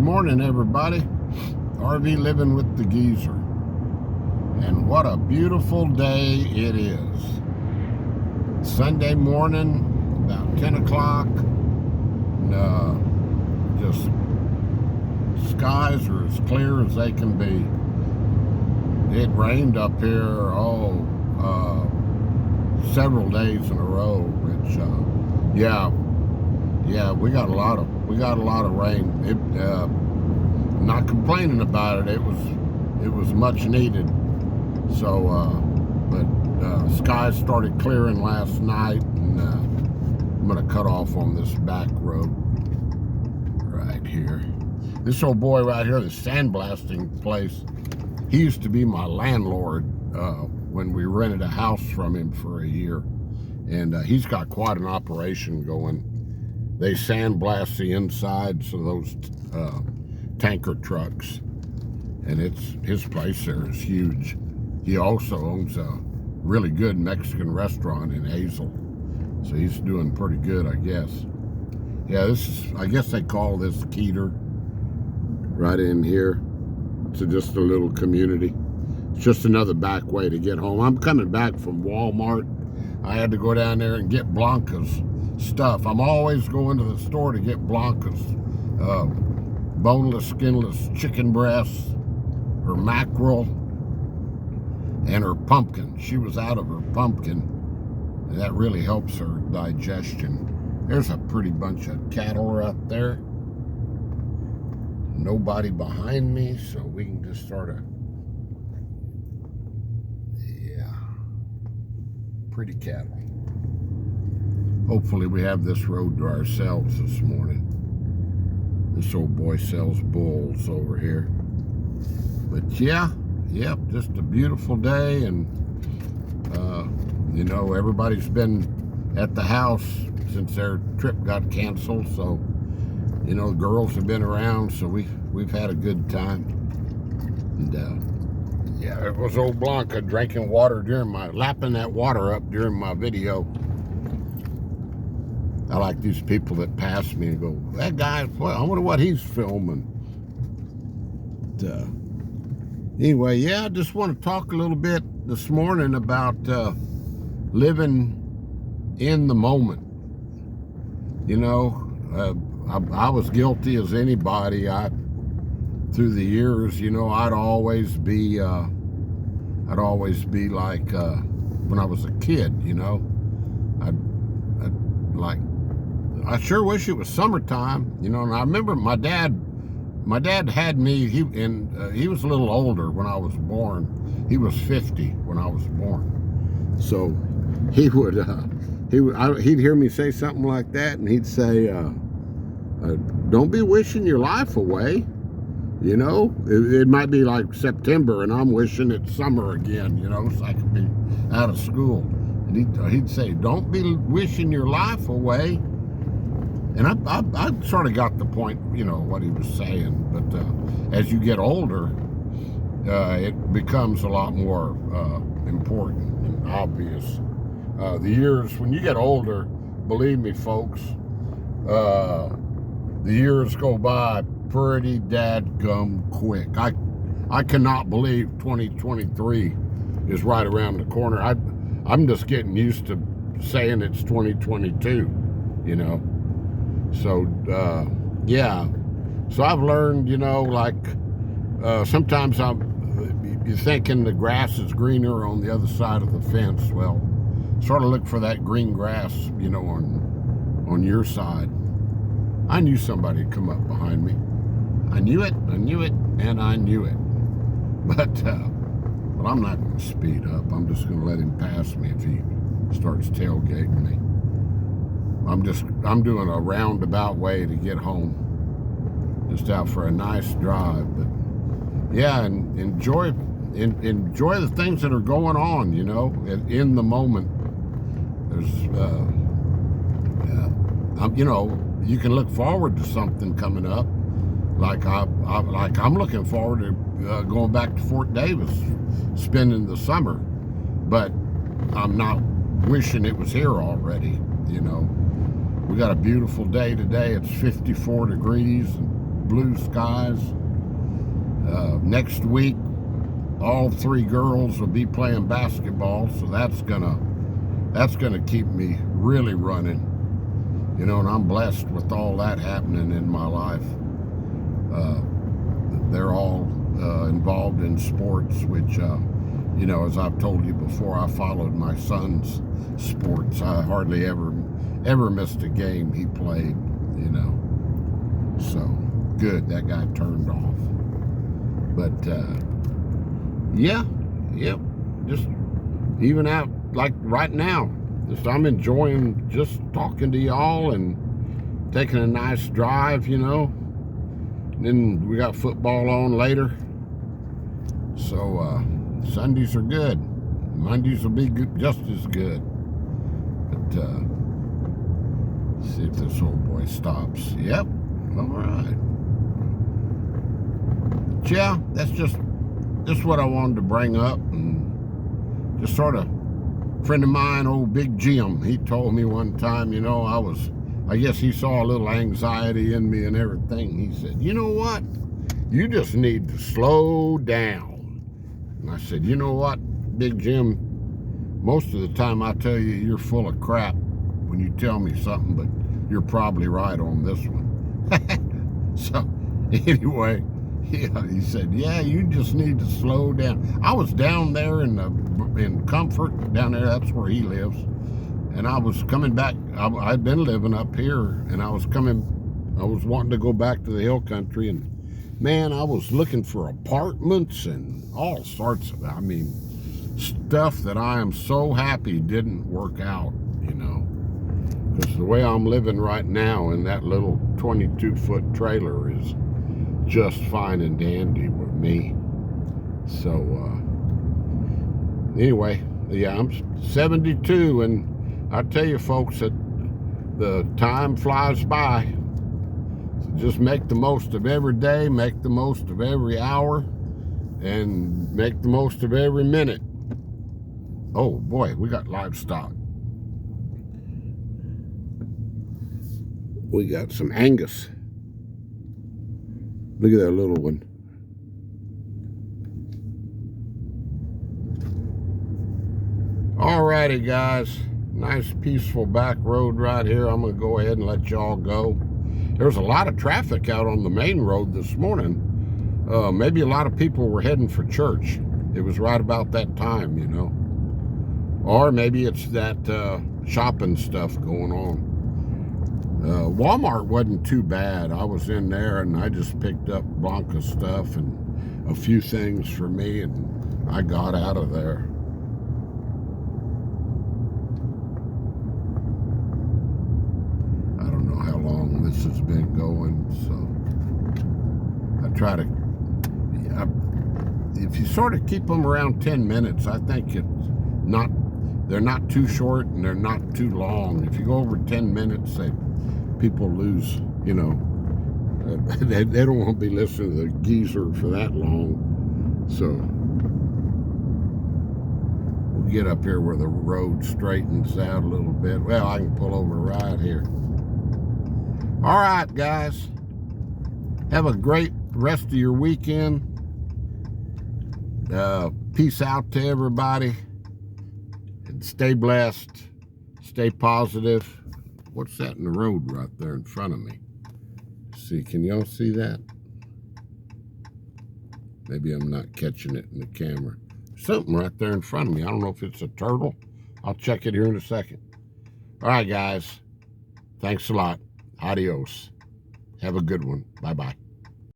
morning, everybody. RV living with the geezer. And what a beautiful day it is. Sunday morning, about 10 o'clock. And, just skies are as clear as they can be. It rained up here, several days in a row, which, we got a lot of rain. Not complaining about it. It was much needed. So, but skies started clearing last night, and I'm gonna cut off on this back road right here. This old boy right here, the sandblasting place, he used to be my landlord when we rented a house from him for a year, and he's got quite an operation going. They sandblast the insides of those tanker trucks, and his place there is huge. He also owns a really good Mexican restaurant in Hazel, so he's doing pretty good, I guess. Yeah, I guess they call this Keeter right in here. It's just a little community. It's just another back way to get home. I'm coming back from Walmart. I had to go down there and get Blanca's stuff. I'm always going to the store to get Blanca's boneless, skinless chicken breasts, her mackerel, and her pumpkin. She was out of her pumpkin, and that really helps her digestion. There's a pretty bunch of cattle right there. Nobody behind me, so we can just sort of, pretty cattle. Hopefully we have this road to ourselves this morning. This old boy sells bulls over here. But just a beautiful day, and everybody's been at the house since their trip got canceled, so the girls have been around, so we've had a good time. And it was old Blanca drinking water lapping that water up during my video. I like these people that pass me and go, that guy, I wonder what he's filming. Anyway, I just want to talk a little bit this morning about living in the moment. I was guilty as anybody. Through the years, I'd always be like, when I was a kid, I sure wish it was summertime, and I remember my dad had me, he was a little older when I was born. He was 50 when I was born. So he'd hear me say something like that, and he'd say, don't be wishing your life away. It might be like September and I'm wishing it's summer again, so I could be out of school. And he'd say, don't be wishing your life away. And I sort of got the point, what he was saying. But as you get older, it becomes a lot more important and obvious. The years, when you get older, believe me, folks, the years go by pretty dadgum quick. I cannot believe 2023 is right around the corner. I'm just getting used to saying it's 2022, So, So I've learned, sometimes you're thinking the grass is greener on the other side of the fence. Well, sort of look for that green grass, on your side. I knew somebody would come up behind me. I knew it, and I knew it. But I'm not going to speed up. I'm just going to let him pass me if he starts tailgating me. I'm doing a roundabout way to get home. Just out for a nice drive. But and enjoy the things that are going on, in the moment. There's you can look forward to something coming up. Like I'm looking forward to going back to Fort Davis, spending the summer, but I'm not wishing it was here already. We got a beautiful day today. It's 54 degrees. And blue skies. Next week, all 3 girls will be playing basketball, so that's gonna keep me really running. You know, and I'm blessed with all that happening in my life. They're all involved in sports, which, you know, as I've told you before, I followed my son's sports. I hardly ever missed a game he played, you know. So, good, that guy turned off. But, yeah, just even out, like right now, I'm enjoying just talking to y'all and taking a nice drive, you know. And then we got football on later. So Sundays are good. Mondays will be good, just as good. But let's see if this old boy stops. Yep. All right. But yeah, that's just what I wanted to bring up, and just sort of, friend of mine, old Big Jim, he told me one time, you know, I guess he saw a little anxiety in me and everything. He said, you know what? You just need to slow down. And I said, you know what, Big Jim? Most of the time I tell you you're full of crap when you tell me something, but you're probably right on this one. So, anyway, yeah, he said, yeah, you just need to slow down. I was down there in Comfort, down there, that's where he lives. And I was coming back, I'd been living up here, and I was wanting to go back to the hill country, and man, I was looking for apartments and all sorts of, I mean, stuff that I am so happy didn't work out, you know. Because the way I'm living right now in that little 22-foot trailer is just fine and dandy with me. So, anyway, yeah, I'm 72, and I tell you folks that the time flies by. So just make the most of every day, make the most of every hour, and make the most of every minute. Oh boy, we got livestock. We got some Angus. Look at that little one. Alrighty, guys. Nice peaceful back road right here. I'm going to go ahead and let y'all go. There's a lot of traffic out on the main road this morning. Maybe a lot of people were heading for church. It was right about that time, you know. Or maybe it's that shopping stuff going on. Walmart wasn't too bad. I was in there and I just picked up Blanca's stuff and a few things for me, and I got out of there. I don't know how long this has been going, so I try to, if you sort of keep them around 10 minutes, I think they're not too short and they're not too long. If you go over 10 minutes, people lose, you know, they don't want to be listening to the geezer for that long. So we'll get up here where the road straightens out a little bit. Well, I can pull over right here. All right, guys, have a great rest of your weekend. Peace out to everybody, and stay blessed, stay positive. What's that in the road right there in front of me? See, can y'all see that? Maybe I'm not catching it in the camera. Something right there in front of me. I don't know if it's a turtle. I'll check it here in a second. All right, guys. Thanks a lot. Adios. Have a good one. Bye-bye.